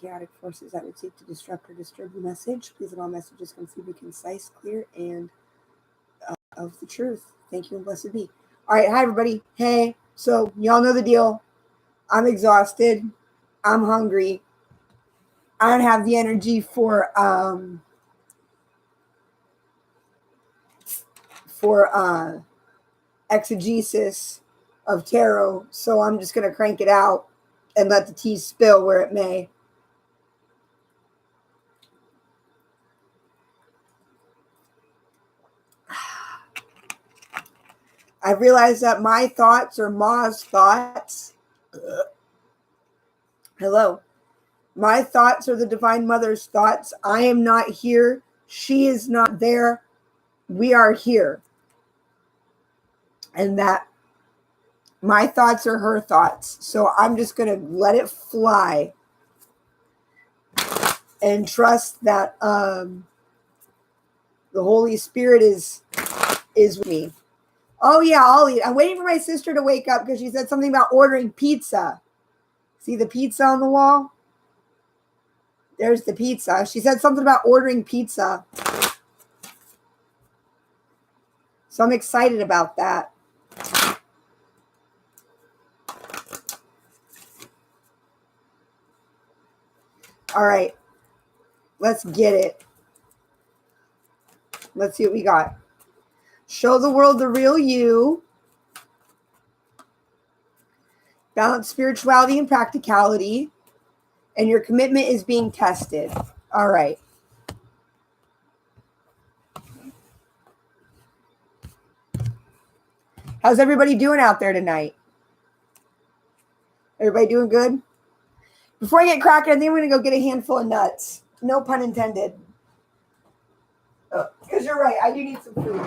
chaotic forces that would seek to disrupt or disturb the message. Please let all messages come through, be concise, clear, and of the truth. Thank you and blessed be. All right, hi everybody. Hey, so y'all know the deal. I'm exhausted. I'm hungry. I don't have the energy for exegesis of tarot, so I'm just gonna crank it out and let the tea spill where it may. I realize that my thoughts are Ma's thoughts. Hello. My thoughts are the Divine Mother's thoughts. I am not here. She is not there. We are here. And that my thoughts are her thoughts. So I'm just going to let it fly and trust that the Holy Spirit is with me. Oh, yeah, I'll eat. I'm waiting for my sister to wake up because she said something about ordering pizza. See the pizza on the wall? There's the pizza. She said something about ordering pizza. So I'm excited about that. All right. Let's get it. Let's see what we got. Show the world the real you. Balance spirituality and practicality. And your commitment is being tested. All right. How's everybody doing out there tonight? Everybody doing good? Before I get cracking, I think I'm going to go get a handful of nuts. No pun intended. Because you're right. I do need some food.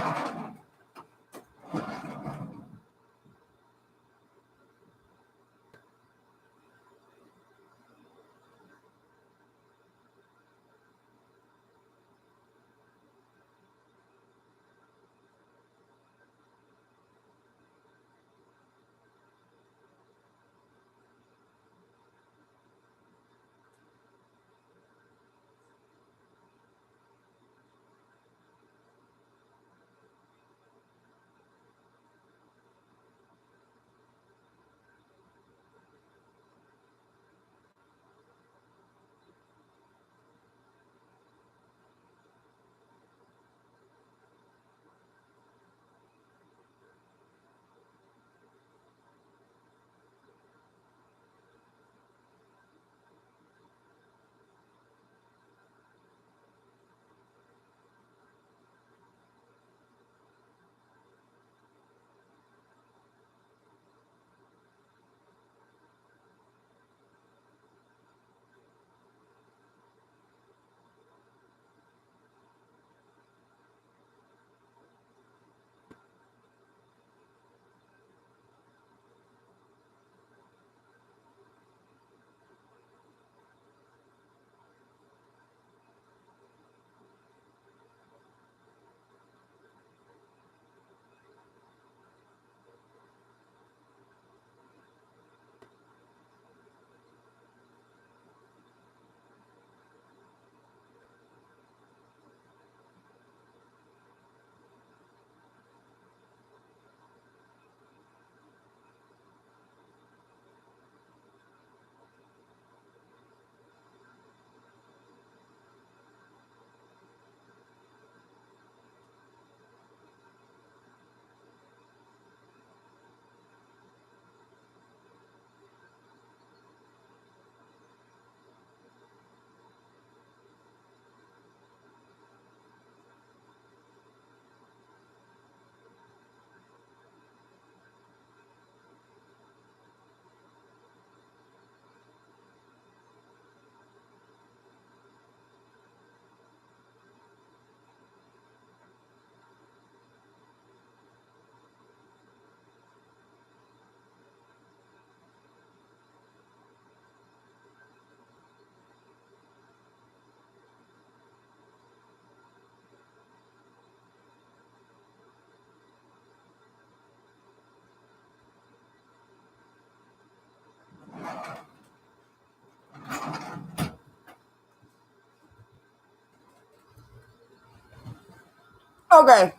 Okay.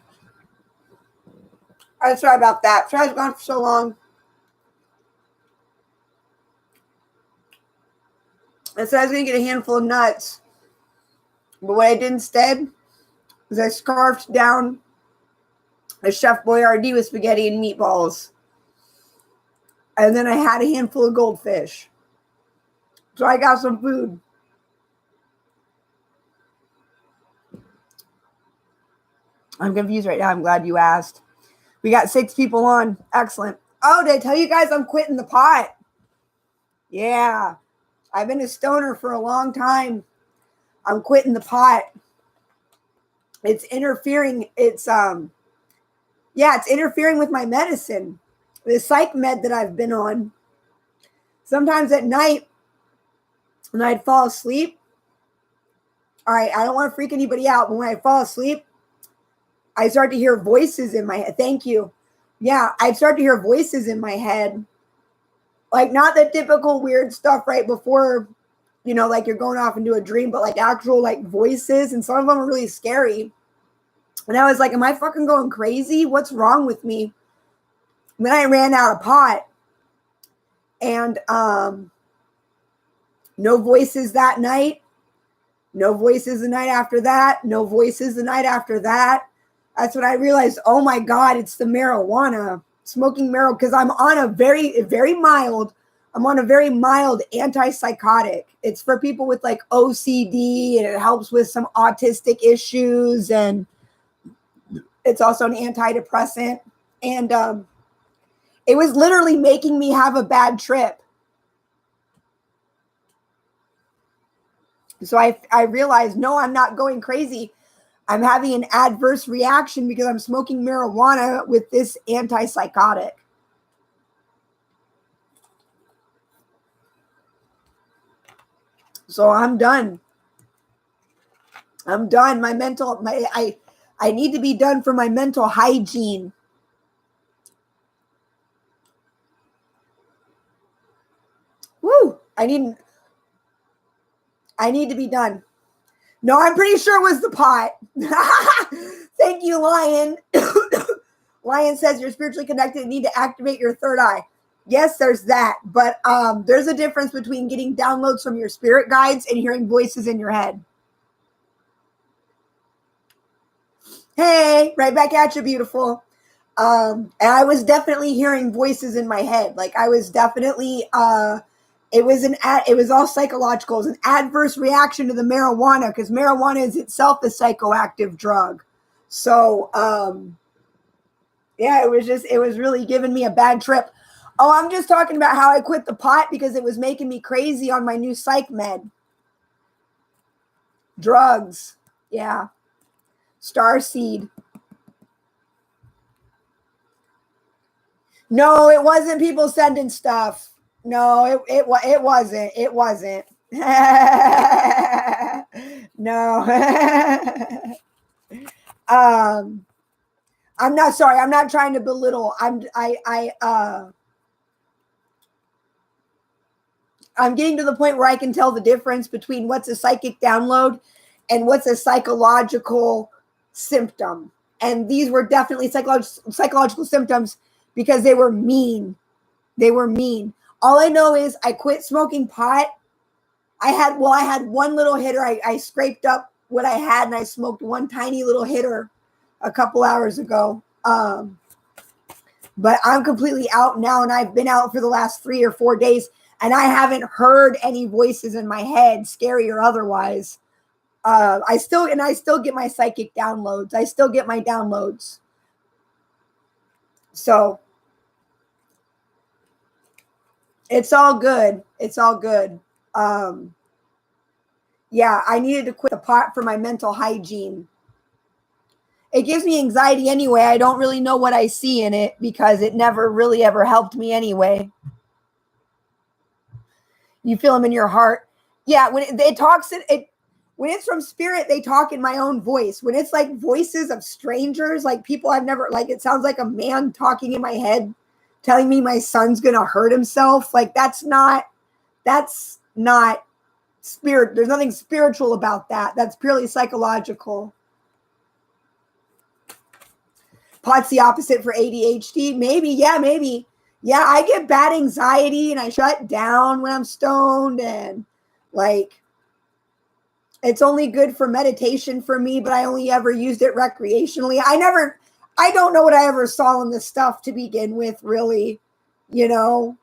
I'm sorry about that. Sorry it's gone for so long. I said I was going to get a handful of nuts. But what I did instead was I scarfed down a Chef Boyardee with spaghetti and meatballs. And then I had a handful of goldfish. So I got some food. I'm confused right now. I'm glad you asked. We got 6 people on. Excellent. Oh, did I tell you guys I'm quitting the pot? Yeah. I've been a stoner for a long time. I'm quitting the pot. It's interfering. It's interfering with my medicine. The psych med that I've been on. Sometimes at night when I'd fall asleep. All right, I don't want to freak anybody out, but when I fall asleep, I start to hear voices in my head. Thank you. Yeah, I start to hear voices in my head. Like not the typical weird stuff right before, like you're going off into a dream, but like actual like voices. And some of them are really scary. And I was like, am I fucking going crazy? What's wrong with me? And then I ran out of pot. And no voices that night. No voices the night after that. No voices the night after that. That's when I realized, oh my God, it's the marijuana. Smoking marijuana, because I'm on a very, very mild antipsychotic. It's for people with like OCD, and it helps with some autistic issues. And it's also an antidepressant. And it was literally making me have a bad trip. So I realized, no, I'm not going crazy. I'm having an adverse reaction because I'm smoking marijuana with this antipsychotic. So I'm done. I'm done. I need to be done for my mental hygiene. Woo! I need to be done. No, I'm pretty sure it was the pot. Thank you, Lion. Lion says you're spiritually connected and need to activate your third eye. Yes, there's that. But there's a difference between getting downloads from your spirit guides and hearing voices in your head. Hey, right back at you, beautiful. And I was definitely hearing voices in my head. Like I was definitely, it was all psychological. It was an adverse reaction to the marijuana because marijuana is itself a psychoactive drug. So, yeah, it was really giving me a bad trip. Oh, I'm just talking about how I quit the pot because it was making me crazy on my new psych med. Drugs. Yeah. Starseed. No, it wasn't people sending stuff. No, it wasn't. It wasn't. No. I'm not sorry. I'm not trying to belittle. I'm getting to the point where I can tell the difference between what's a psychic download and what's a psychological symptom. And these were definitely psychological symptoms because they were mean. They were mean. All I know is I quit smoking pot. I had one little hitter. I scraped up what I had and I smoked one tiny little hitter a couple hours ago. But I'm completely out now, and I've been out for the last 3 or 4 days, and I haven't heard any voices in my head, scary or otherwise. I still get my psychic downloads. I still get my downloads. So it's all good. It's all good. Yeah, I needed to quit the pot for my mental hygiene. It gives me anxiety anyway. I don't really know what I see in it because it never really ever helped me anyway. You feel them in your heart. Yeah, when it talks, when it's from spirit, they talk in my own voice. When it's like voices of strangers, like people I've never, like it sounds like a man talking in my head, telling me my son's going to hurt himself. Like that's not spirit. There's nothing spiritual about that. That's purely psychological. Pot's the opposite for ADHD. Maybe, yeah, maybe. Yeah, I get bad anxiety and I shut down when I'm stoned, and like it's only good for meditation for me, but I only ever used it recreationally. I don't know what I ever saw in this stuff to begin with, really. You know,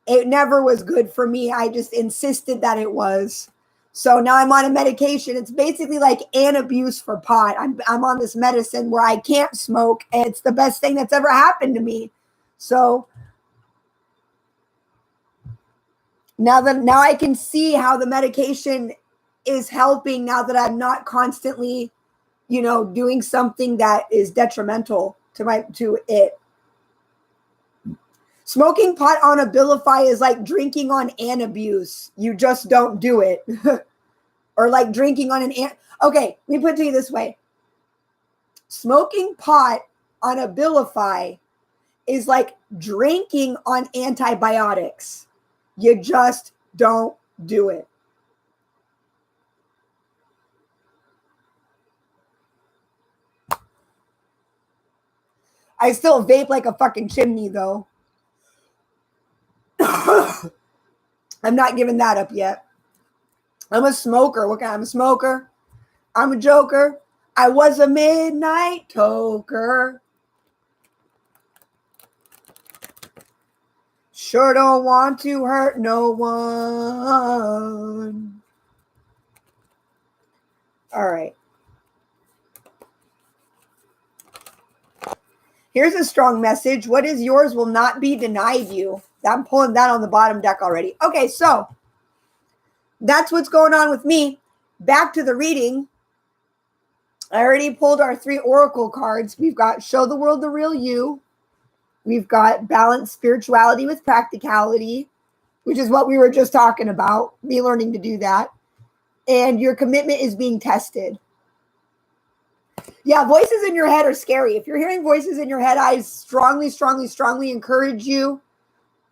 it never was good for me. I just insisted that it was. So now I'm on a medication. It's basically like an abuse for pot. I'm on this medicine where I can't smoke, and it's the best thing that's ever happened to me. So now I can see how the medication is helping now that I'm not constantly, doing something that is detrimental to it. Smoking pot on Abilify is like drinking on Antabuse. You just don't do it. Or like drinking on okay, let me put it to you this way. Smoking pot on Abilify is like drinking on antibiotics. You just don't do it. I still vape like a fucking chimney, though. I'm not giving that up yet. I'm a smoker. What kind? I'm a smoker. I'm a joker. I was a midnight toker. Sure don't want to hurt no one. All right. Here's a strong message. What is yours will not be denied you. I'm pulling that on the bottom deck already. Okay, so that's what's going on with me. Back to the reading. I already pulled our 3 oracle cards. We've got Show the World the Real You. We've got Balance Spirituality with Practicality, which is what we were just talking about, me learning to do that. And your commitment is being tested. Yeah, voices in your head are scary. If you're hearing voices in your head, I strongly, strongly, strongly encourage you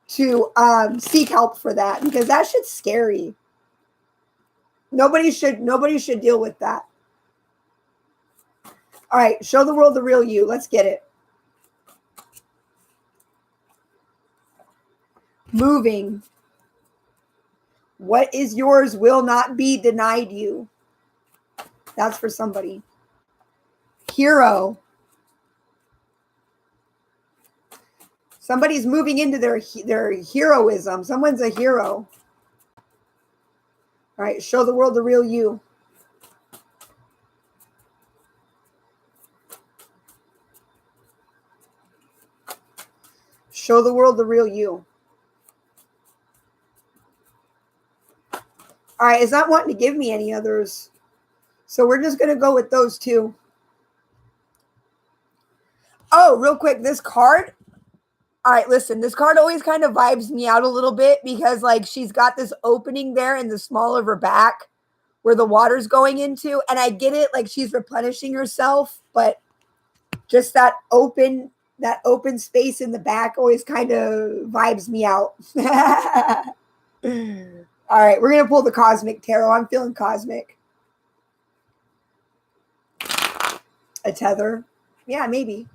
to seek help for that, because that shit's scary. Nobody should deal with that. All right, show the world the real you. Let's get it. Moving. What is yours will not be denied you. That's for somebody. Hero. Somebody's moving into their heroism. Someone's a hero. All right, show the world the real you. Show the world the real you. All right, it's not wanting to give me any others. So we're just going to go with those 2. Oh, real quick, this card. All right, listen, this card always kind of vibes me out a little bit, because like she's got this opening there in the small of her back where the water's going into. And I get it, like she's replenishing herself, but just that open space in the back always kind of vibes me out. All right, we're going to pull the Cosmic Tarot. I'm feeling cosmic. A tether. Yeah, maybe.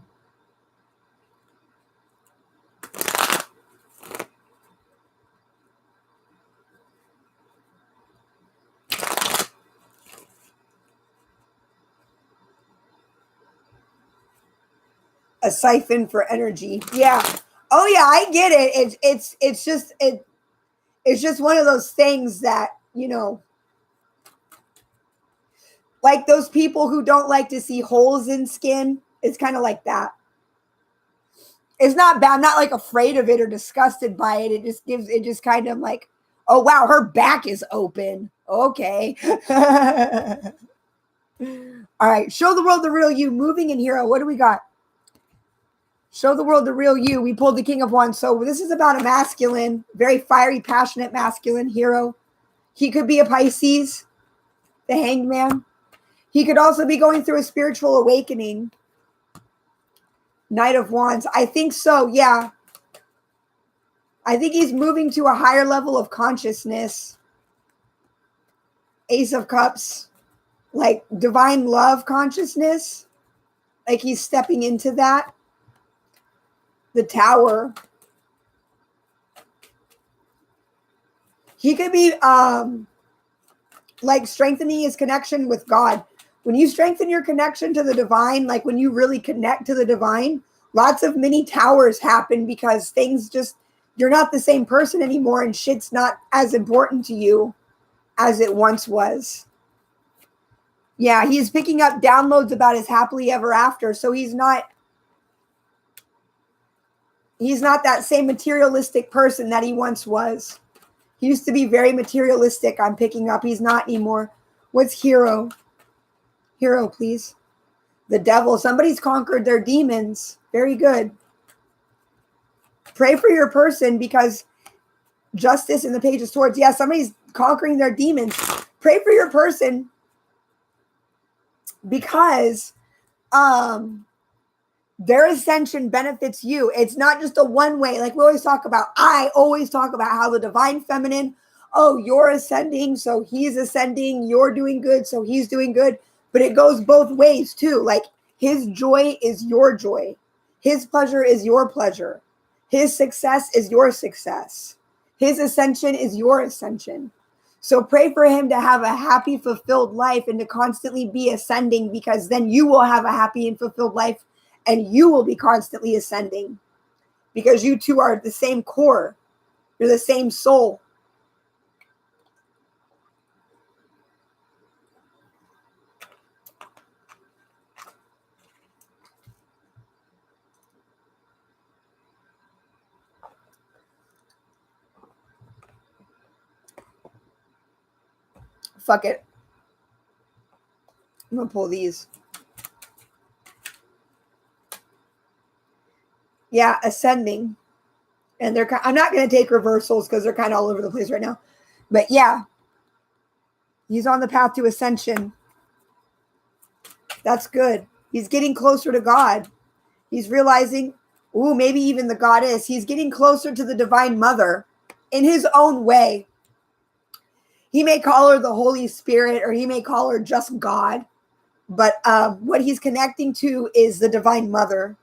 A siphon for energy. Yeah. Oh yeah, I get it. It's just one of those things that, like those people who don't like to see holes in skin. It's kind of like that. It's not bad. I'm not like afraid of it or disgusted by it. It just kind of like, oh wow, her back is open. Okay. All right. Show the world the real you. Moving in hero. What do we got? Show the world the real you. We pulled the King of Wands. So this is about a masculine, very fiery, passionate masculine hero. He could be a Pisces, the Hanged Man. He could also be going through a spiritual awakening. Knight of Wands. I think so, yeah. I think he's moving to a higher level of consciousness. Ace of Cups. Like divine love consciousness. Like he's stepping into that. The Tower. He could be like strengthening his connection with God. When you strengthen your connection to the divine, like when you really connect to the divine, lots of mini towers happen because things just, you're not the same person anymore and shit's not as important to you as it once was. Yeah, he's picking up downloads about his happily ever after. So he's not that same materialistic person that he once was. He used to be very materialistic. I'm picking up. He's not anymore. What's hero? Hero, please. The devil. Somebody's conquered their demons. Very good. Pray for your person because justice in the Page of Swords. Yeah, somebody's conquering their demons. Pray for your person because their ascension benefits you. It's not just a one way. Like we always talk about. I always talk about how the divine feminine, oh, you're ascending, so he's ascending. You're doing good, so he's doing good. But it goes both ways too. Like his joy is your joy. His pleasure is your pleasure. His success is your success. His ascension is your ascension. So pray for him to have a happy, fulfilled life and to constantly be ascending, because then you will have a happy and fulfilled life and you will be constantly ascending because you two are the same core. You're the same soul. Fuck it. I'm gonna pull these. Yeah, ascending. And I'm not going to take reversals because they're kind of all over the place right now. But yeah, he's on the path to ascension. That's good. He's getting closer to God. He's realizing, ooh, maybe even the goddess. He's getting closer to the divine mother in his own way. He may call her the Holy Spirit or he may call her just God. But what he's connecting to is the divine mother.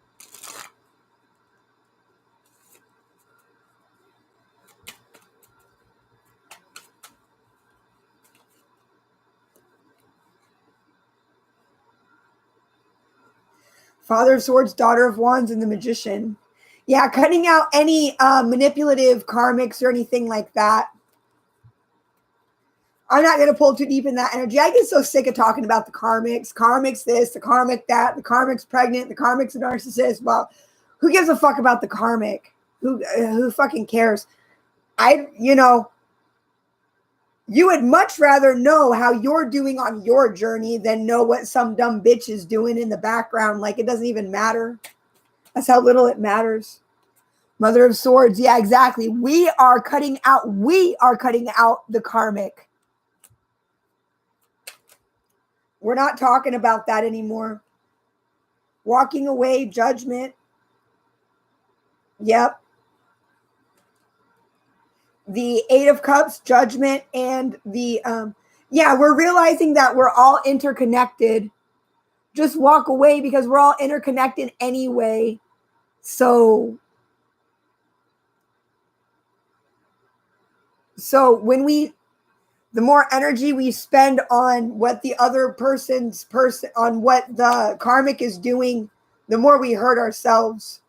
Father of Swords, Daughter of Wands, and the Magician. Yeah, cutting out any manipulative karmics or anything like that. I'm not going to pull too deep in that energy. I get so sick of talking about the karmics. Karmics this, the karmic that, the karmic's pregnant, the karmic's a narcissist. Well, who gives a fuck about the karmic? Who fucking cares? You would much rather know how you're doing on your journey than know what some dumb bitch is doing in the background. Like it doesn't even matter. That's how little it matters. Mother of Swords. Yeah, exactly. We are cutting out the karmic. We're not talking about that anymore. Walking away, judgment. Yep. The Eight of Cups, judgment, and the we're realizing that we're all interconnected. Just walk away because we're all interconnected anyway. So the more energy we spend on what the other on what the karmic is doing, the more we hurt ourselves.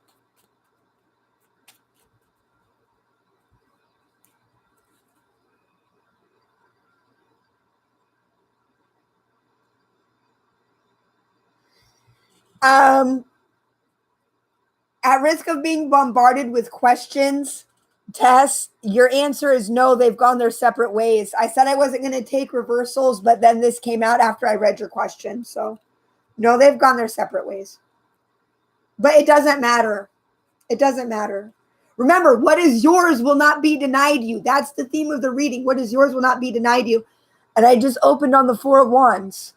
At risk of being bombarded with questions, Tess, your answer is no, they've gone their separate ways. I said I wasn't going to take reversals, but then this came out after I read your question. So, no, they've gone their separate ways. But it doesn't matter. It doesn't matter. Remember, what is yours will not be denied you. That's the theme of the reading. What is yours will not be denied you. And I just opened on the Four of Wands.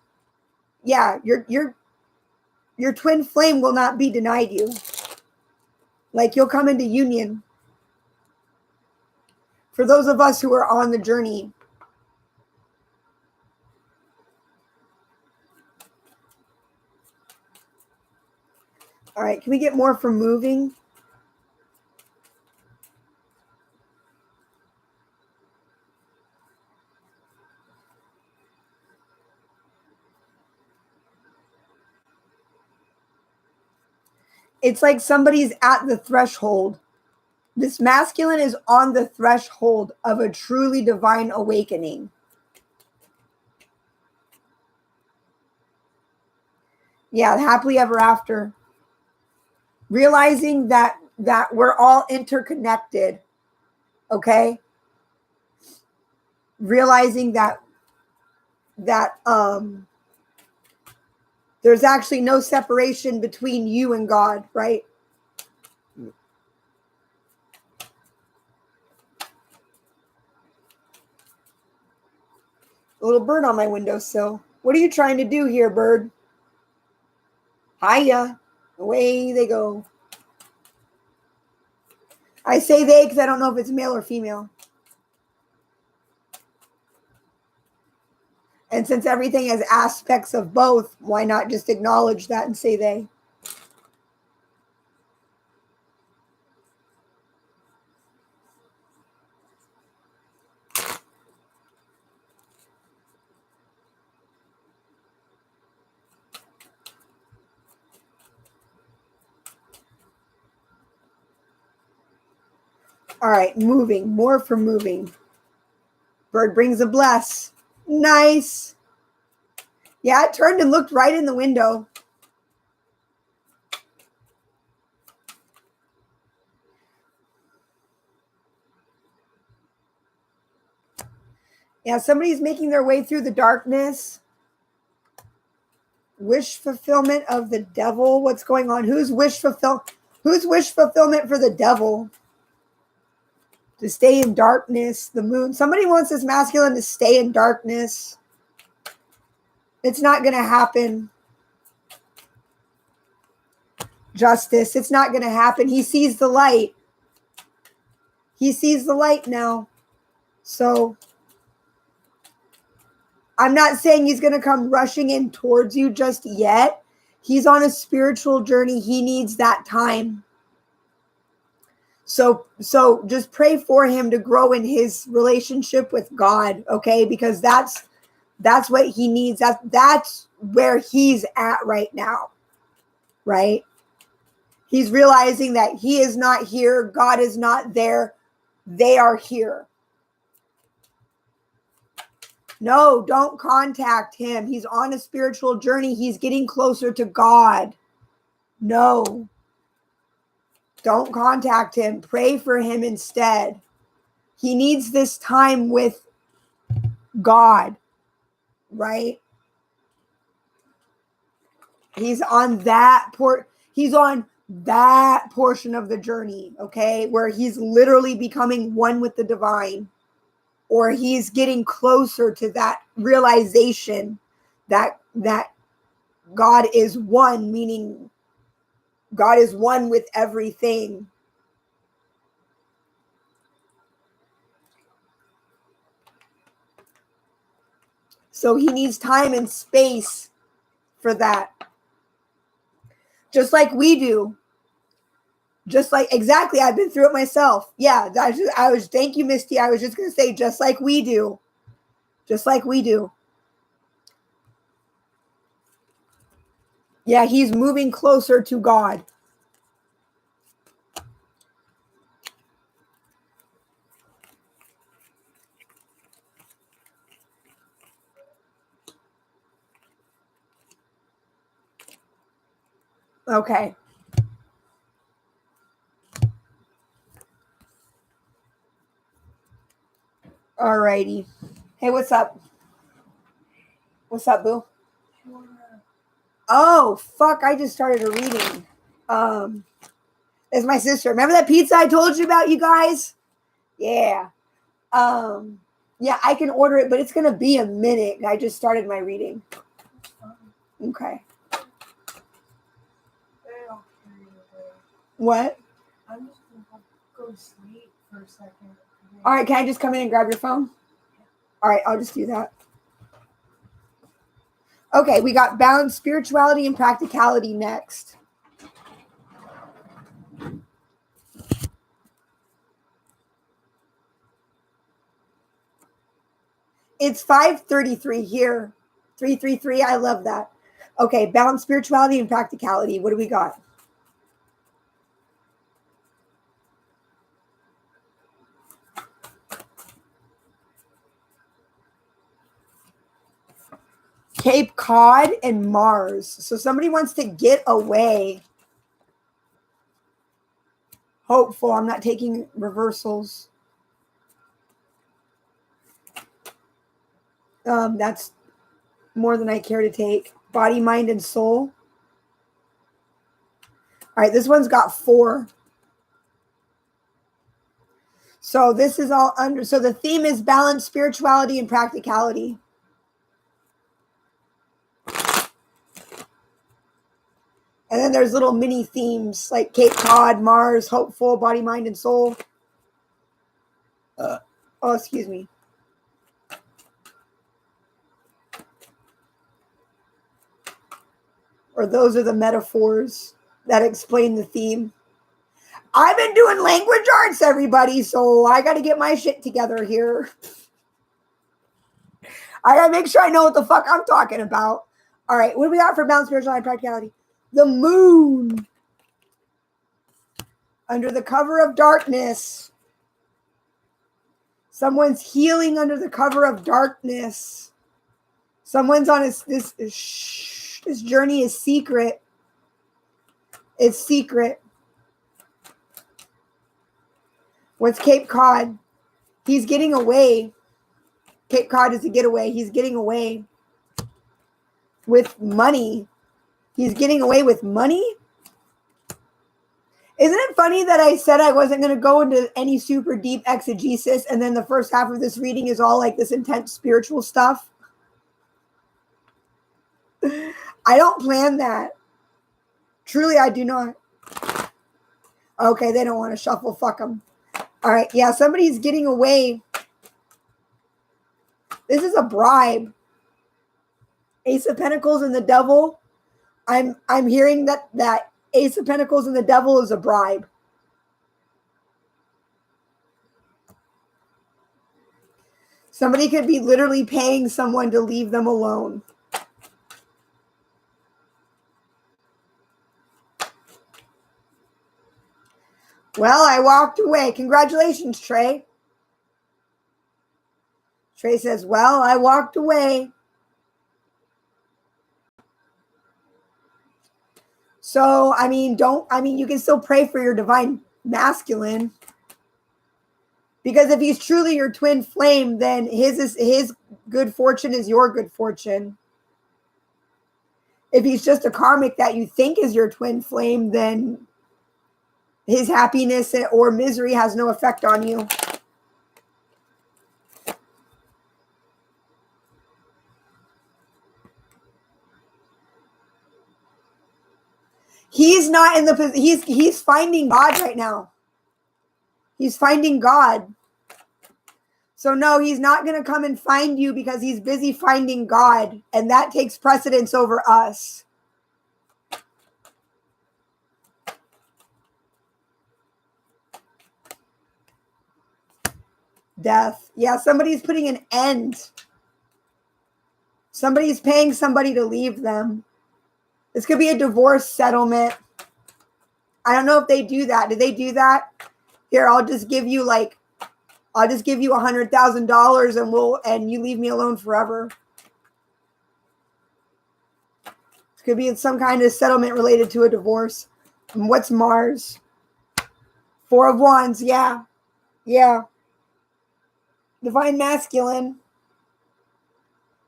Yeah, your twin flame will not be denied you. Like you'll come into union. For those of us who are on the journey. All right, can we get more from moving? It's like somebody's at the threshold. This masculine is on the threshold of a truly divine awakening. Yeah, happily ever after. Realizing that we're all interconnected, okay? Realizing that there's actually no separation between you and God, right? A little bird on my windowsill. What are you trying to do here, bird? Hiya. Away they go. I say they because I don't know if it's male or female. And since everything has aspects of both, why not just acknowledge that and say they? All right, moving. More for moving. Bird brings a bless. Nice. Yeah, it turned and looked right in the window. Yeah, somebody's making their way through the darkness. Wish fulfillment of the devil. What's going on? Who's wish fulfillment for the devil? To stay in darkness, the moon. Somebody wants this masculine to stay in darkness. It's not going to happen. Justice. It's not going to happen. He sees the light. He sees the light now. So I'm not saying he's going to come rushing in towards you just yet. He's on a spiritual journey. He needs that time. So just pray for him to grow in his relationship with God, okay? Because that's what he needs. That's where he's at right now, right? He's realizing that he is not here. God is not there. They are here. No, don't contact him. He's on a spiritual journey. He's getting closer to God. No. Don't contact him. Pray for him instead. He needs this time with God, right? He's on that portion of the journey, okay, where he's literally becoming one with the divine, or he's getting closer to that realization that God is one, meaning God is one with everything. So he needs time and space for that. Just like we do. Just like, exactly, I've been through it myself. Yeah, thank you, Misty. I was just going to say, just like we do. Just like we do. Yeah, he's moving closer to God. Okay. Alrighty. Hey, what's up? What's up, boo? Oh, fuck, I just started a reading. It's my sister. Remember that pizza I told you about, you guys? Yeah. Yeah, I can order it, but it's going to be a minute. I just started my reading. Okay. What? I'm just going to go to sleep for a second. All right, can I just come in and grab your phone? All right, I'll just do that. Okay, we got balanced spirituality and practicality next. It's 5:33 here. 333. I love that. Okay, balance spirituality and practicality. What do we got? Cape Cod and Mars. So somebody wants to get away. Hopeful. I'm not taking reversals. That's more than I care to take. Body, mind, and soul. All right, this one's got 4. So this is all under. So the theme is balance, spirituality, and practicality. And then there's little mini themes like Cape Cod, Mars, hopeful, body, mind, and soul. Oh, excuse me. Or those are the metaphors that explain the theme. I've been doing language arts, everybody, so I got to get my shit together here. I got to make sure I know what the fuck I'm talking about. All right, what do we got for balance, spirituality, and practicality? The moon. Under the cover of darkness. Someone's healing under the cover of darkness. Someone's on this journey is secret. It's secret. What's Cape Cod? He's getting away. Cape Cod is a getaway. He's getting away with money. He's getting away with money? Isn't it funny that I said I wasn't going to go into any super deep exegesis, and then the first half of this reading is all like this intense spiritual stuff? I don't plan that. Truly, I do not. Okay, they don't want to shuffle. Fuck them. All right, yeah, somebody's getting away. This is a bribe. Ace of Pentacles and the Devil. I'm hearing that Ace of Pentacles and the Devil is a bribe. Somebody could be literally paying someone to leave them alone. Well, I walked away. Congratulations, Trey. Trey says, well, I walked away. So, you can still pray for your divine masculine. Because if he's truly your twin flame, then his good fortune is your good fortune. If he's just a karmic that you think is your twin flame, then his happiness or misery has no effect on you. He's not in the he's finding God right now. He's finding God. So no, he's not going to come and find you because he's busy finding God, and that takes precedence over us. Death. Yeah, somebody's putting an end. Somebody's paying somebody to leave them. This could be a divorce settlement. I don't know if they do that. Do they do that? Here, I'll just give you $100,000 and you leave me alone forever. This could be some kind of settlement related to a divorce. And what's Mars? 4 of Wands. Yeah. Yeah. Divine masculine.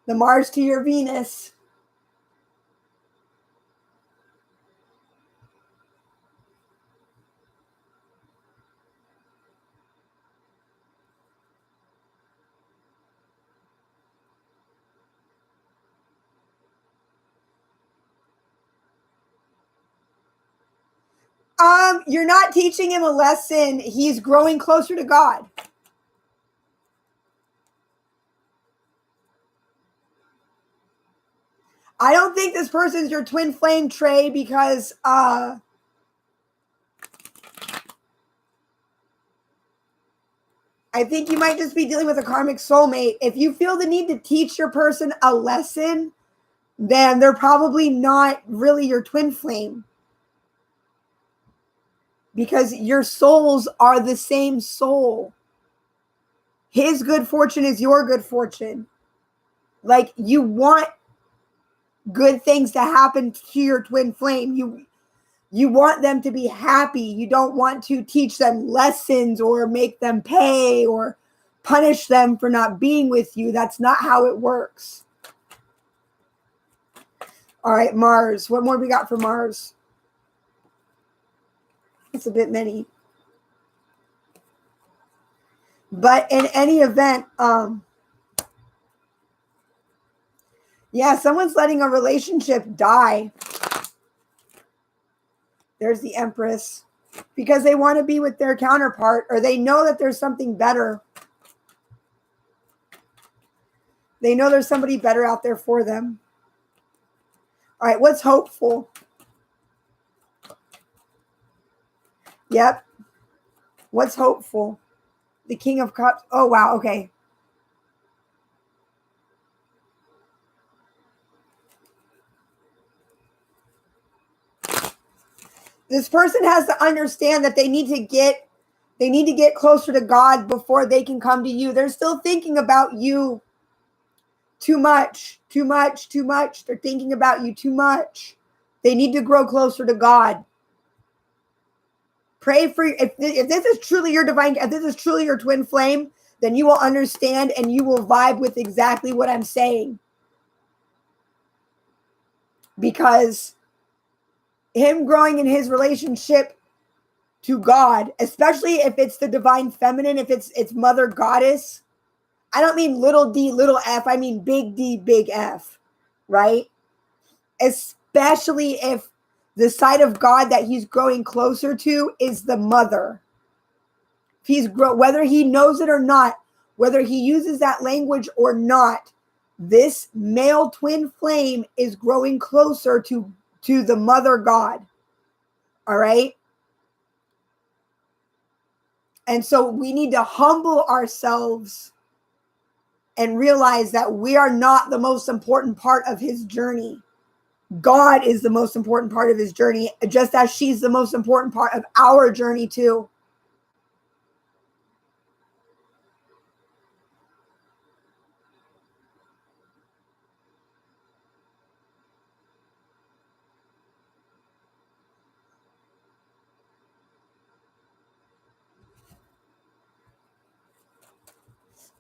The Mars to your Venus. You're not teaching him a lesson. He's growing closer to God. I don't think this person's your twin flame, Trey, because I think you might just be dealing with a karmic soulmate. If you feel the need to teach your person a lesson, then they're probably not really your twin flame. Because your souls are the same soul. His good fortune is your good fortune. Like, you want good things to happen to your twin flame. You want them to be happy. You don't want to teach them lessons or make them pay or punish them for not being with you. That's not how it works. All right, Mars. What more we got for Mars? It's a bit many. But in any event, yeah, someone's letting a relationship die. There's the Empress. Because they want to be with their counterpart, or they know that there's something better. They know there's somebody better out there for them. All right, what's hopeful? Yep. What's hopeful? The King of Cups. Oh, wow. Okay. This person has to understand that they need to get closer to God before they can come to you. They're still thinking about you too much. They're thinking about you too much. They need to grow closer to God. Pray for, if this is truly your divine, if this is truly your twin flame, then you will understand and you will vibe with exactly what I'm saying. Because him growing in his relationship to God, especially if it's the divine feminine, if it's mother goddess, I don't mean little d, little f, I mean big D, big F, right? Especially if the side of God that he's growing closer to is the mother. Whether he knows it or not, whether he uses that language or not, this male twin flame is growing closer to the mother God. All right. And so we need to humble ourselves and realize that we are not the most important part of his journey. God is the most important part of his journey, just as she's the most important part of our journey too.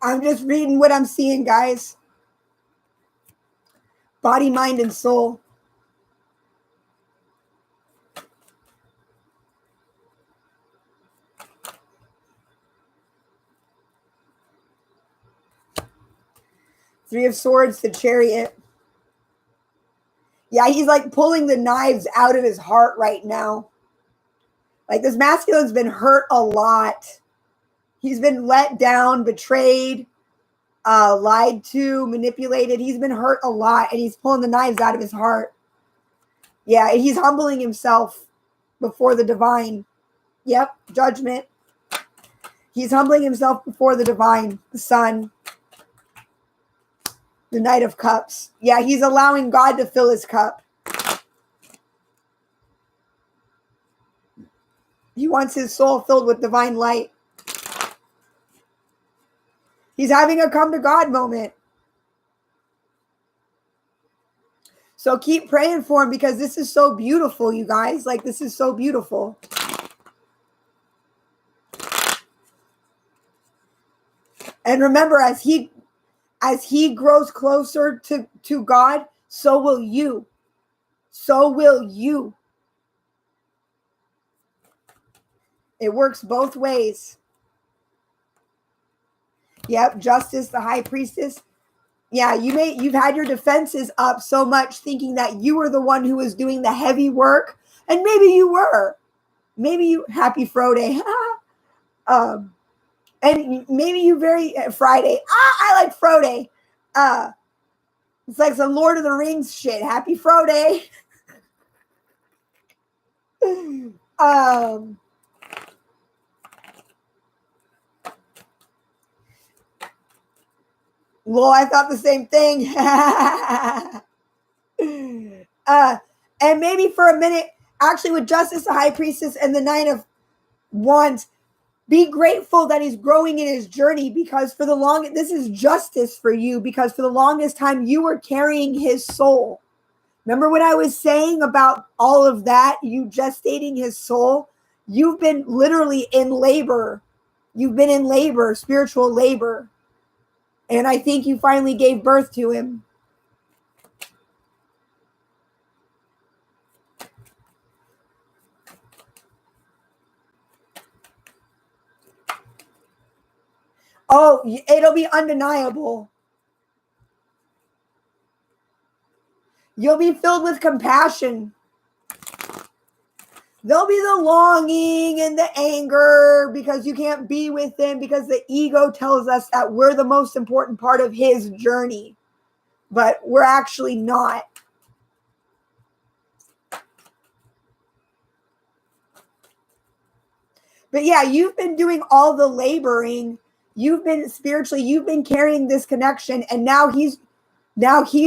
I'm just reading what I'm seeing, guys. Body, mind, and soul. Three of Swords, the Chariot. Yeah, he's like pulling the knives out of his heart right now. Like, this masculine's been hurt a lot. He's been let down, betrayed, lied to, manipulated. He's been hurt a lot, and he's pulling the knives out of his heart. Yeah, and he's humbling himself before the divine. Yep, Judgment. He's humbling himself before the divine, the Sun, the Knight of Cups. Yeah, he's allowing God to fill his cup. He wants his soul filled with divine light. He's having a come to God moment. So keep praying for him, because this is so beautiful, you guys. Like, this is so beautiful. And remember, as he grows closer to God, so will you. So will you. It works both ways. Yep, Justice, the High Priestess. Yeah, you've had your defenses up so much, thinking that you were the one who was doing the heavy work, and maybe you were. Maybe you, happy Friday. And maybe you Friday. I like Friday. It's like some Lord of the Rings shit. Happy Friday. Well, I thought the same thing. And maybe for a minute, actually, with Justice, the High Priestess, and the Nine of Wands, be grateful that he's growing in his journey, because this is justice for you, because for the longest time you were carrying his soul. Remember what I was saying about all of that, you gestating his soul? You've been literally in labor. You've been in labor, spiritual labor. And I think you finally gave birth to him. Oh, it'll be undeniable. You'll be filled with compassion. There'll be the longing and the anger because you can't be with him, because the ego tells us that we're the most important part of his journey, but we're actually not. But yeah, you've been doing all the laboring. You've been spiritually, you've been carrying this connection, and now he's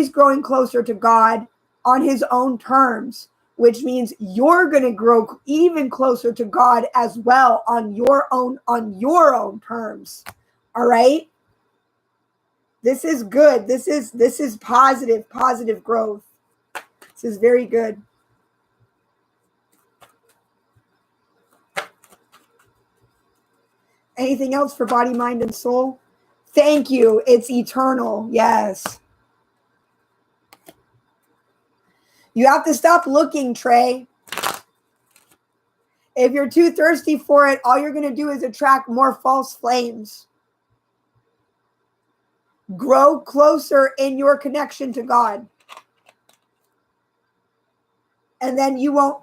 growing closer to God on his own terms, which means you're going to grow even closer to God as well on your own terms. All right? This is good. This is positive growth. This is very good. Anything else for body, mind, and soul? Thank you. It's eternal. Yes. You have to stop looking, Trey. If you're too thirsty for it, all you're going to do is attract more false flames. Grow closer in your connection to God. And then you won't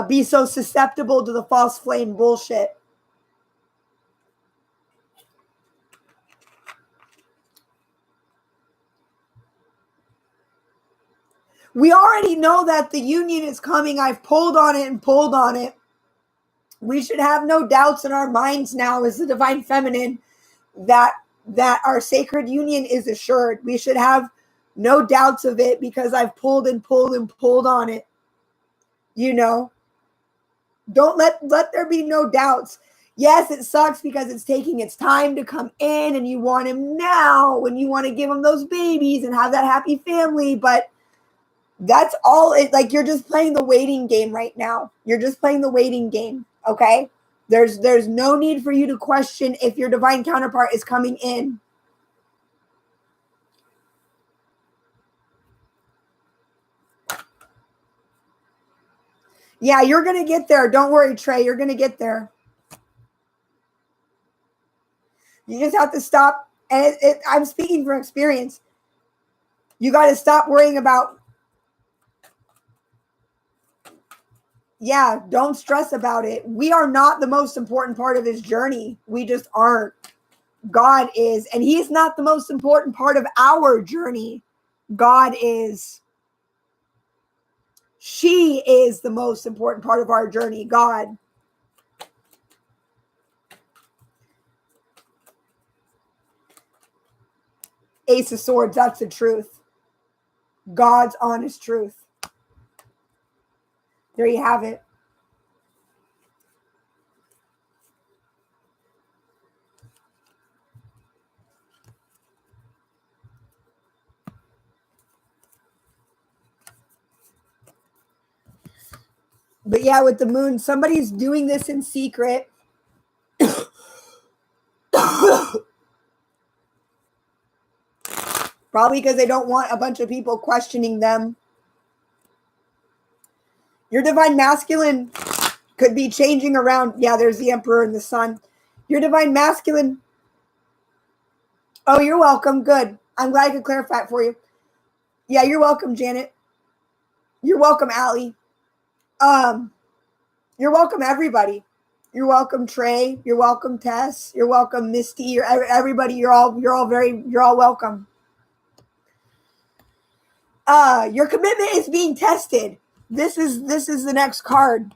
be so susceptible to the false flame bullshit. We already know that the union is coming. I've pulled on it and pulled on it. We should have no doubts in our minds now as the divine feminine that our sacred union is assured. We should have no doubts of it because I've pulled and pulled and pulled on it. You know, don't let there be no doubts. Yes, it sucks because it's taking its time to come in and you want him now and you want to give him those babies and have that happy family, but that's all it, like, you're just playing the waiting game right now. You're just playing the waiting game, okay? There's no need for you to question if your divine counterpart is coming in. Yeah, you're going to get there. Don't worry, Trey. You're going to get there. You just have to stop. And I'm speaking from experience. You got to stop worrying about. Yeah, don't stress about it. We are not the most important part of his journey. We just aren't. God is. And he is not the most important part of our journey. God is. She is the most important part of our journey. God. Ace of Swords, that's the truth. God's honest truth. There you have it. But yeah, with the moon, somebody's doing this in secret. Probably because they don't want a bunch of people questioning them. Your divine masculine could be changing around. Yeah, there's the Emperor and the Sun. Your divine masculine. Oh, you're welcome. Good. I'm glad I could clarify it for you. Yeah, you're welcome, Janet. You're welcome, Allie. You're welcome, everybody. You're welcome, Trey. You're welcome, Tess. You're welcome, Misty. You're everybody. You're all welcome. Your commitment is being tested. This is the next card.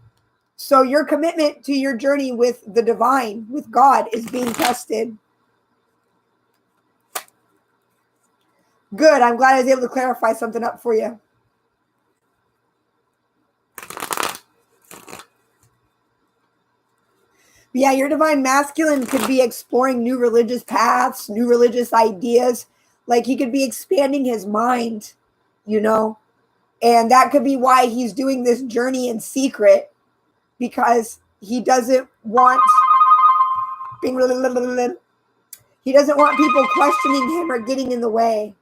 So your commitment to your journey with the divine, with God, is being tested. Good. I'm glad I was able to clarify something up for you. Yeah, your divine masculine could be exploring new religious paths, new religious ideas. Like he could be expanding his mind, you know, and that could be why he's doing this journey in secret, because he doesn't want he doesn't want people questioning him or getting in the way.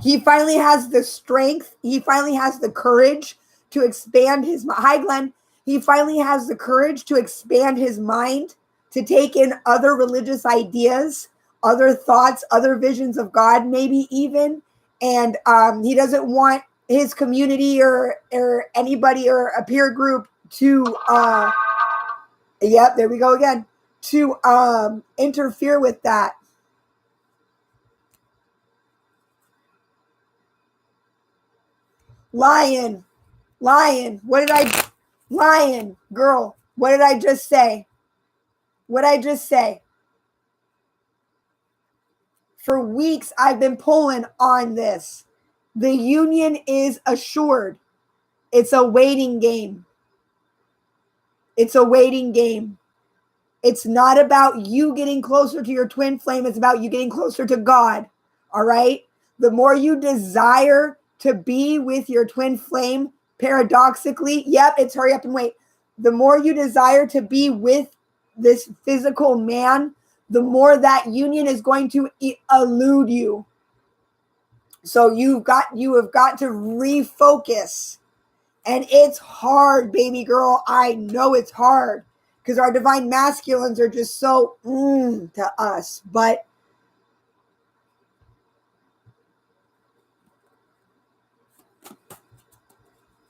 He finally has the strength. He finally has the courage to expand his mind. Hi, Glenn. He finally has the courage to expand his mind, to take in other religious ideas, other thoughts, other visions of God, maybe even. And he doesn't want his community or anybody or a peer group to, there we go again, to interfere with that. Lion, girl, what did I just say? What did I just say? For weeks, I've been pulling on this. The union is assured. It's a waiting game. It's a waiting game. It's not about you getting closer to your twin flame. It's about you getting closer to God. All right? The more you desire to be with your twin flame, paradoxically, it's hurry up and wait. The more you desire to be with this physical man, the more that union is going to elude you. So you have got to refocus. And it's hard, baby girl. I know it's hard because our divine masculines are just so to us. But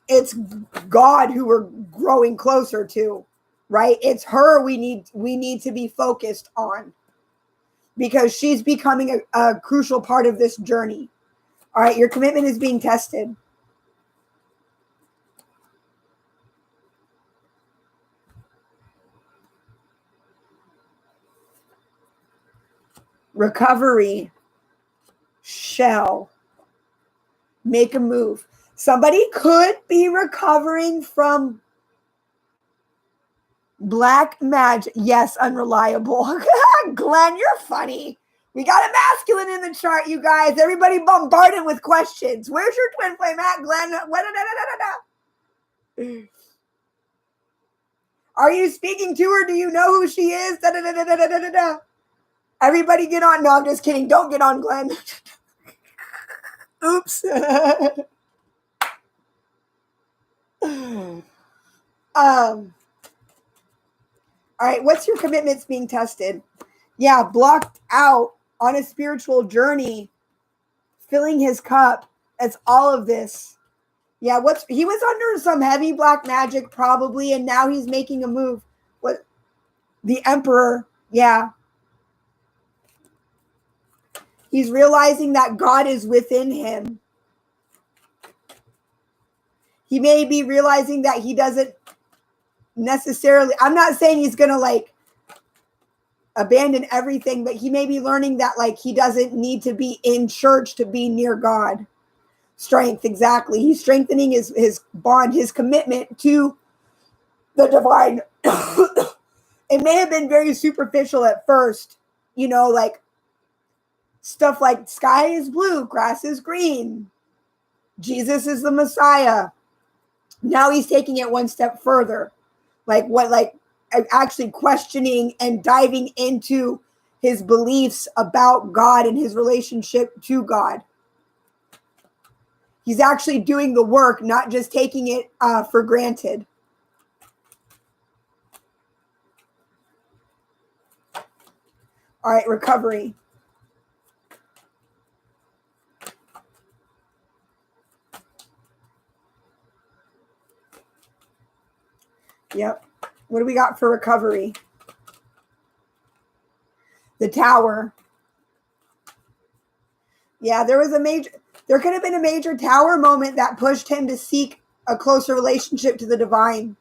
it's God who we're growing closer to, right? It's her we need to be focused on, because she's becoming a crucial part of this journey. All right, your commitment is being tested. Recovery shall make a move. Somebody could be recovering from black magic. Yes, unreliable. Glenn, you're funny. We got a masculine in the chart, you guys. Everybody bombarded with questions. Where's your twin flame at, Glenn? Are you speaking to her? Do you know who she is? Everybody get on. No, I'm just kidding. Don't get on, Glenn. Oops. All right, what's your commitments being tested? Yeah, blocked out on a spiritual journey, filling his cup. It's all of this. Yeah, he was under some heavy black magic probably, and now he's making a move. What? The Emperor, yeah. He's realizing that God is within him. He may be realizing that he doesn't necessarily, I'm not saying he's going to abandon everything, but he may be learning that he doesn't need to be in church to be near God. Strength, exactly. He's strengthening his bond, his commitment to the divine. It may have been very superficial at first, stuff like sky is blue, grass is green, Jesus is the Messiah. Now he's taking it one step further. Actually questioning and diving into his beliefs about God and his relationship to God. He's actually doing the work, not just taking it for granted. All right, recovery. Yep. What do we got for recovery? The Tower. Yeah, there could have been a major Tower moment that pushed him to seek a closer relationship to the divine.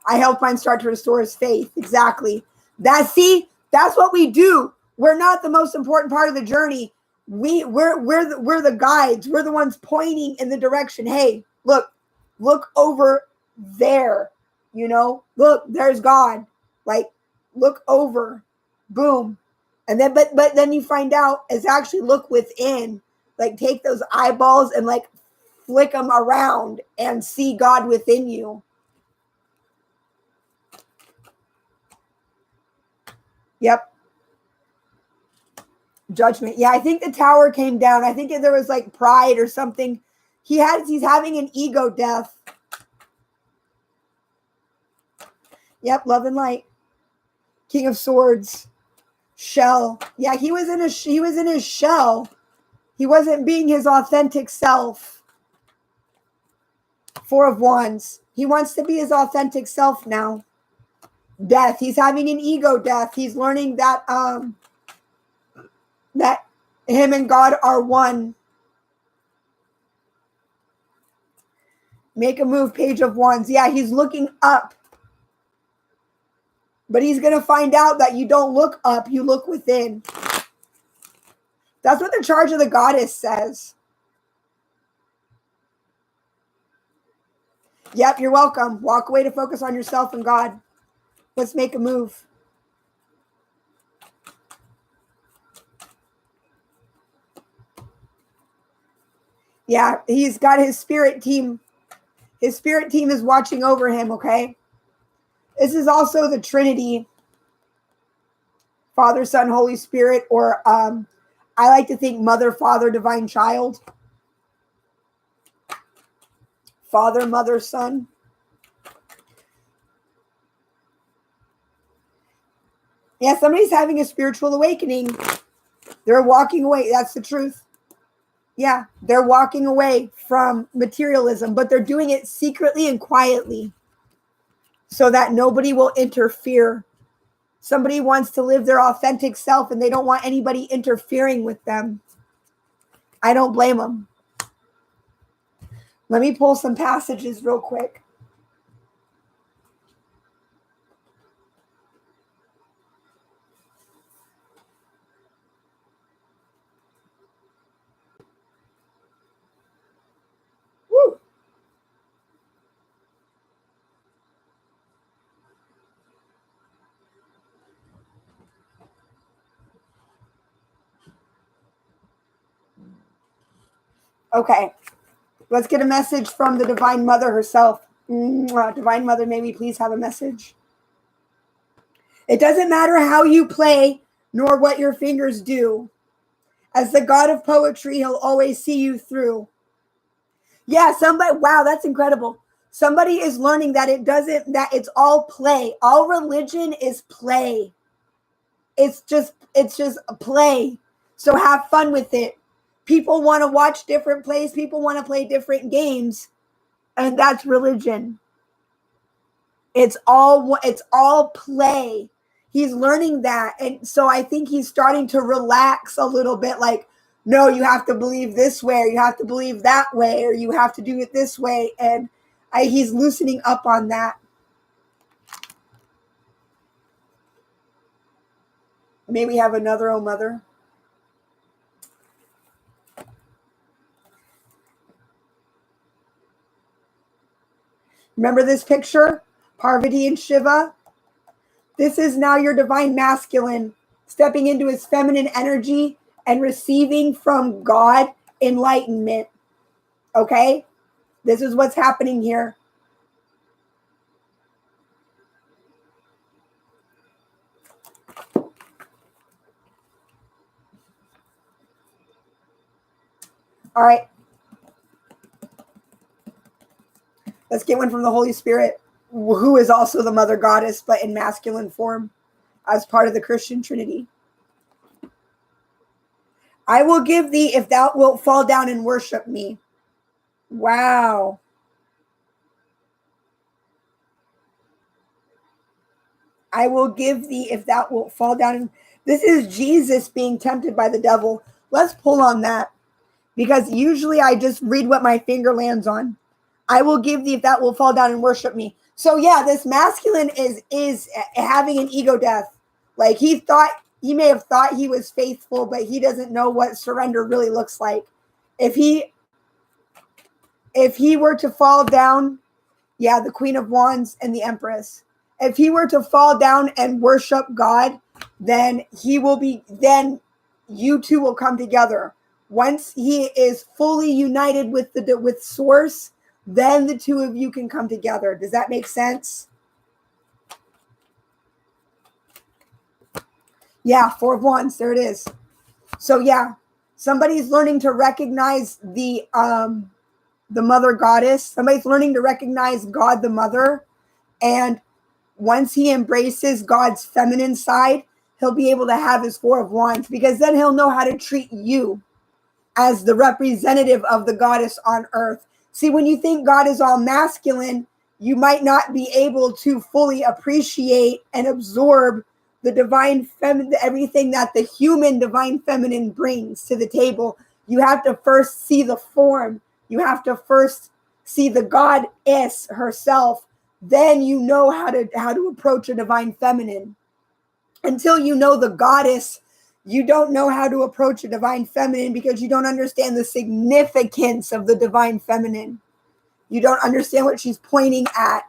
I helped mine start to restore his faith. Exactly. That's what we do. We're not the most important part of the journey. We're the guides. We're the ones pointing in the direction. Hey, look over there. Look, there's God. Like, look over. Boom. And then, but then you find out is actually look within. Like, take those eyeballs and like flick them around and see God within you. Yep. Judgment. Yeah, I think the tower came down. I think there was like pride or something. He's having an ego death. Yep, love and light. King of Swords. Shell. Yeah, he was in his shell. He wasn't being his authentic self. Four of Wands. He wants to be his authentic self now. Death. He's having an ego death. He's learning that that him and God are one. Make a move, Page of Wands. Yeah, he's looking up. But he's going to find out that you don't look up, you look within. That's what the charge of the goddess says. Yep, you're welcome. Walk away to focus on yourself and God. Let's make a move. Yeah, he's got his spirit team. His spirit team is watching over him, okay? This is also the Trinity. Father, Son, Holy Spirit, or I like to think Mother, Father, Divine Child. Father, Mother, Son. Yeah, somebody's having a spiritual awakening. They're walking away. That's the truth. Yeah, they're walking away from materialism, but they're doing it secretly and quietly so that nobody will interfere. Somebody wants to live their authentic self and they don't want anybody interfering with them. I don't blame them. Let me pull some passages real quick. Woo. Okay. Let's get a message from the Divine Mother herself. Divine Mother, may we please have a message? It doesn't matter how you play, nor what your fingers do. As the God of poetry, he'll always see you through. Yeah, wow, that's incredible. Somebody is learning that that it's all play. All religion is play. It's just a play. So have fun with it. People want to watch different plays. People want to play different games. And that's religion. It's all play. He's learning that. And so I think he's starting to relax a little bit. Like, no, you have to believe this way, or you have to believe that way, or you have to do it this way. And he's loosening up on that. May we have another, oh mother? Remember this picture? Parvati and Shiva? This is now your divine masculine stepping into his feminine energy and receiving from God enlightenment. Okay? This is what's happening here. All right. Let's get one from the Holy Spirit, who is also the Mother Goddess, but in masculine form as part of the Christian Trinity. I will give thee if thou wilt fall down and worship me. Wow. I will give thee if thou wilt fall down. And this is Jesus being tempted by the devil. Let's pull on that, because usually I just read what my finger lands on. I will give thee if that will fall down and worship me. So yeah, this masculine is having an ego death. Like he thought he may have thought he was faithful, but he doesn't know what surrender really looks like. If he were to fall down, yeah, the Queen of Wands and the Empress. If he were to fall down and worship God, then then you two will come together. Once he is fully united with Source, then the two of you can come together. Does that make sense? Yeah, Four of Wands, there it is. So yeah, somebody's learning to recognize the mother goddess. Somebody's learning to recognize God the mother. And once he embraces God's feminine side, he'll be able to have his Four of Wands, because then he'll know how to treat you as the representative of the goddess on earth. See, when you think God is all masculine, you might not be able to fully appreciate and absorb the divine feminine, everything that the human divine feminine brings to the table. You have to first see the form. You have to first see the goddess herself. Then you know how to approach a divine feminine. Until you know the goddess, you don't know how to approach a divine feminine, because you don't understand the significance of the divine feminine. You don't understand what she's pointing at.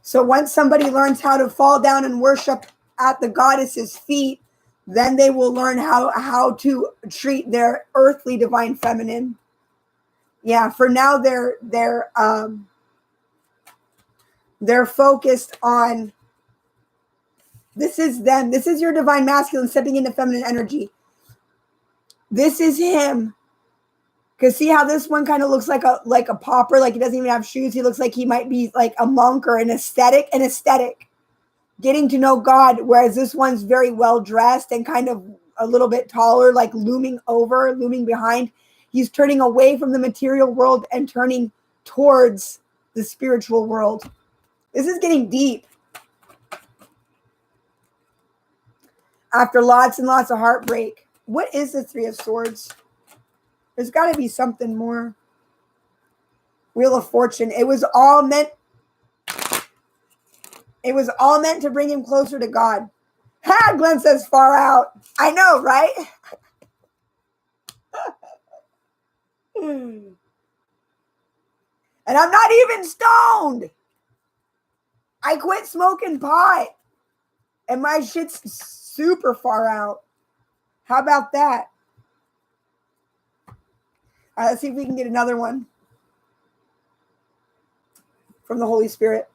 So once somebody learns how to fall down and worship at the goddess's feet, then they will learn how to treat their earthly divine feminine. Yeah, for now they're focused on, this is them. This is your divine masculine stepping into feminine energy. This is him. Because see how this one kind of looks like a pauper, like he doesn't even have shoes. He looks like he might be like a monk or an aesthetic, getting to know God, whereas this one's very well dressed and kind of a little bit taller, like looming behind. He's turning away from the material world and turning towards the spiritual world. This is getting deep. After lots and lots of heartbreak. What is the Three of Swords? There's got to be something more. Wheel of Fortune. It was all meant to bring him closer to God. Ha! Glenn says far out. I know, right? And I'm not even stoned. I quit smoking pot. And my shit's super far out. How about that? All right, let's see if we can get another one from the Holy Spirit.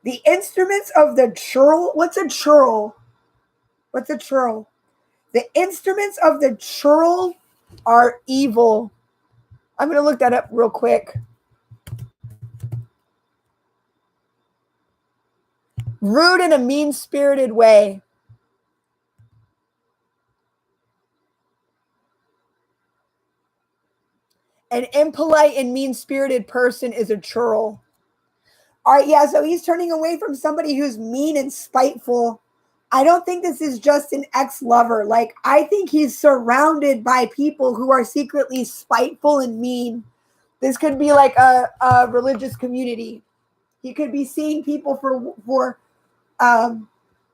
The instruments of the churl. What's a churl? What's a churl? The instruments of the churl are evil. I'm going to look that up real quick. Rude in a mean-spirited way. An impolite and mean-spirited person is a churl. All right, yeah, so he's turning away from somebody who's mean and spiteful. I don't think this is just an ex-lover. Like, I think he's surrounded by people who are secretly spiteful and mean. This could be like a religious community. He could be seeing people for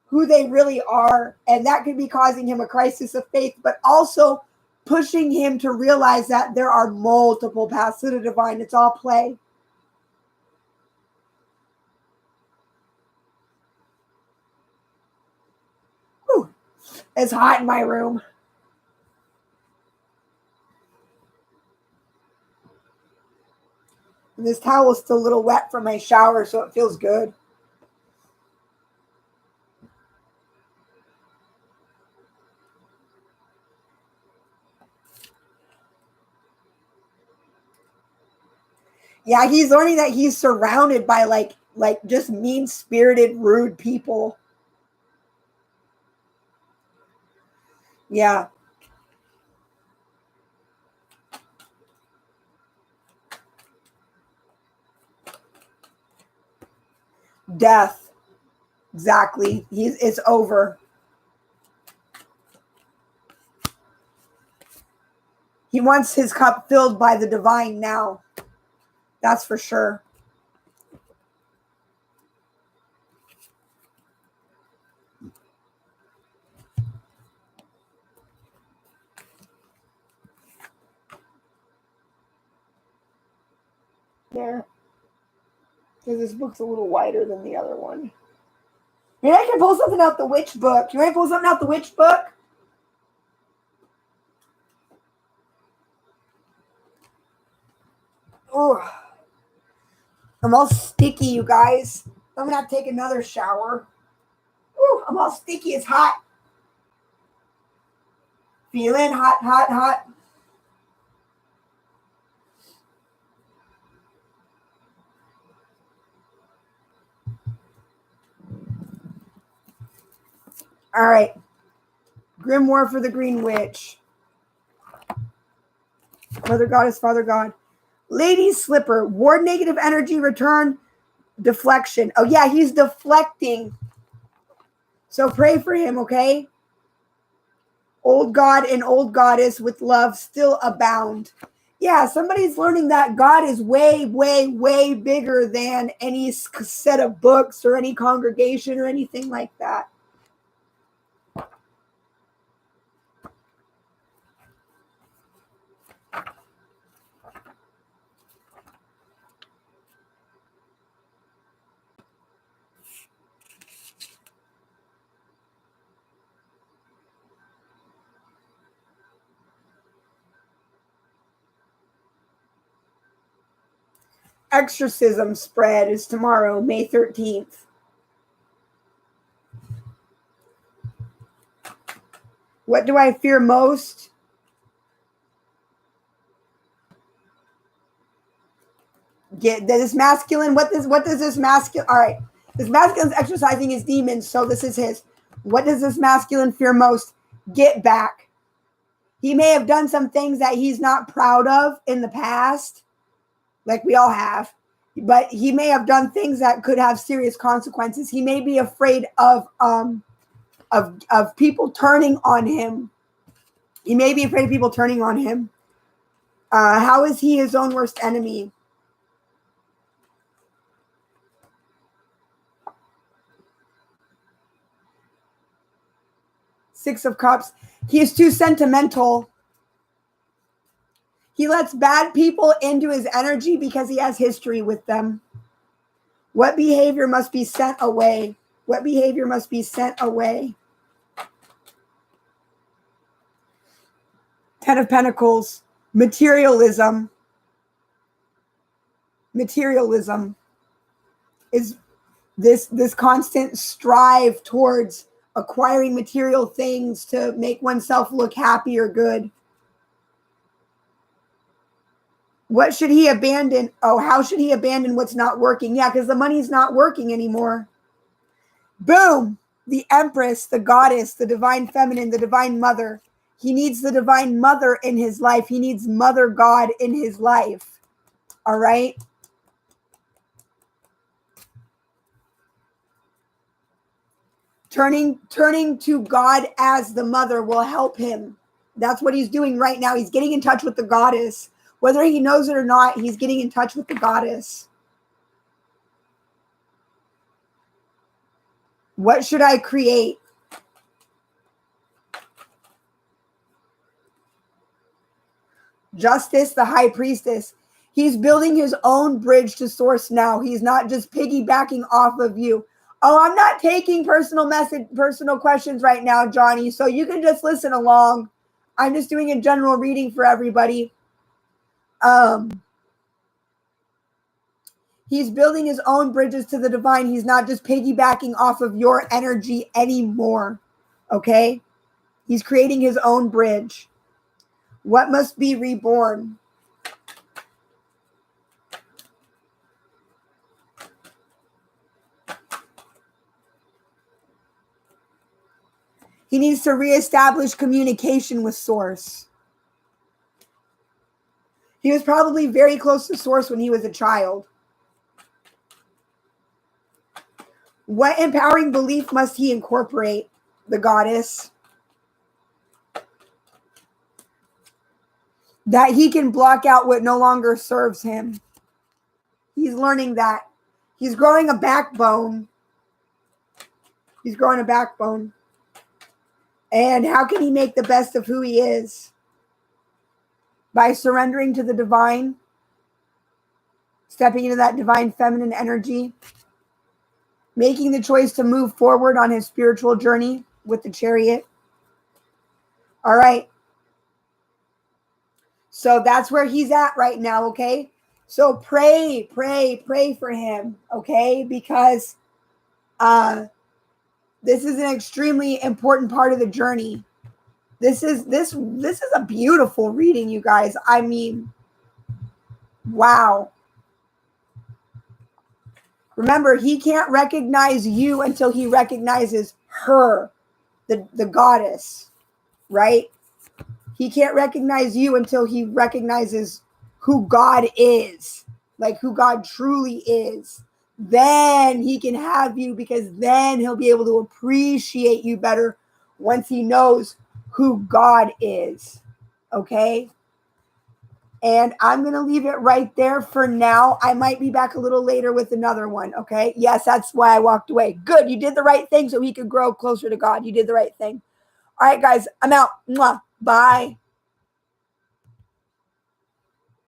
who they really are, and that could be causing him a crisis of faith, but also pushing him to realize that there are multiple paths to the divine. It's all play. Whew. It's hot in my room. And this towel is still a little wet from my shower, so it feels good. Yeah, he's learning that he's surrounded by like just mean-spirited, rude people. Yeah. Death. Exactly. It's over. He wants his cup filled by the divine now. That's for sure. There. Because this book's a little wider than the other one. Maybe I can pull something out the witch book. You want to pull something out the witch book? Oh, I'm all sticky, you guys. I'm going to have to take another shower. Ooh, I'm all sticky. It's hot. Feeling hot, hot, hot. All right. Grimoire for the Green Witch. Mother Goddess, Father God. Lady Slipper. Ward negative energy, return, deflection. Oh, yeah, he's deflecting. So pray for him, okay? Old God and old goddess with love still abound. Yeah, somebody's learning that God is way, way, way bigger than any set of books or any congregation or anything like that. Exorcism spread is tomorrow, May 13th. What do I fear most? Get this masculine. What does this masculine? All right, this masculine's exercising his demons, so this is his. What does this masculine fear most? Get back. He may have done some things that he's not proud of in the past, like we all have, but he may have done things that could have serious consequences. He may be afraid of people turning on him. He may be afraid of people turning on him. How is he his own worst enemy? Six of Cups. He is too sentimental. He lets bad people into his energy because he has history with them. What behavior must be sent away? What behavior must be sent away? Ten of Pentacles. Materialism. Materialism is this constant strive towards acquiring material things to make oneself look happy or good. What should he abandon? Oh, how should he abandon what's not working? Yeah, because the money's not working anymore. Boom! The Empress, the Goddess, the Divine Feminine, the Divine Mother. He needs the Divine Mother in his life. He needs Mother God in his life. All right? Turning to God as the mother will help him. That's what he's doing right now. He's getting in touch with the Goddess. Whether he knows it or not, he's getting in touch with the Goddess. What should I create? Justice, the High Priestess. He's building his own bridge to source now. He's not just piggybacking off of you. Oh, I'm not taking personal questions right now, Johnny, so you can just listen along. I'm just doing a general reading for everybody. He's building his own bridges to the divine. He's not just piggybacking off of your energy anymore. Okay? He's creating his own bridge. What must be reborn? He needs to reestablish communication with Source. He was probably very close to Source when he was a child. What empowering belief must he incorporate? The Goddess. that he can block out what no longer serves him. He's learning that. He's growing a backbone. He's growing a backbone. And how can he make the best of who he is? By surrendering to the divine, stepping into that divine feminine energy, making the choice to move forward on his spiritual journey with the Chariot. All right. So that's where he's at right now, okay? So pray for him, okay? Because this is an extremely important part of the journey. This is a beautiful reading, you guys. I mean, wow. Remember, he can't recognize you until he recognizes her, the goddess, right? He can't recognize you until he recognizes who God is, like who God truly is. Then he can have you, because then he'll be able to appreciate you better once he knows who God is. Okay? And I'm going to leave it right there for now. I might be back a little later with another one. Okay? Yes, that's why I walked away. Good. You did the right thing so he could grow closer to God. You did the right thing. All right, guys. I'm out. Mwah. Bye.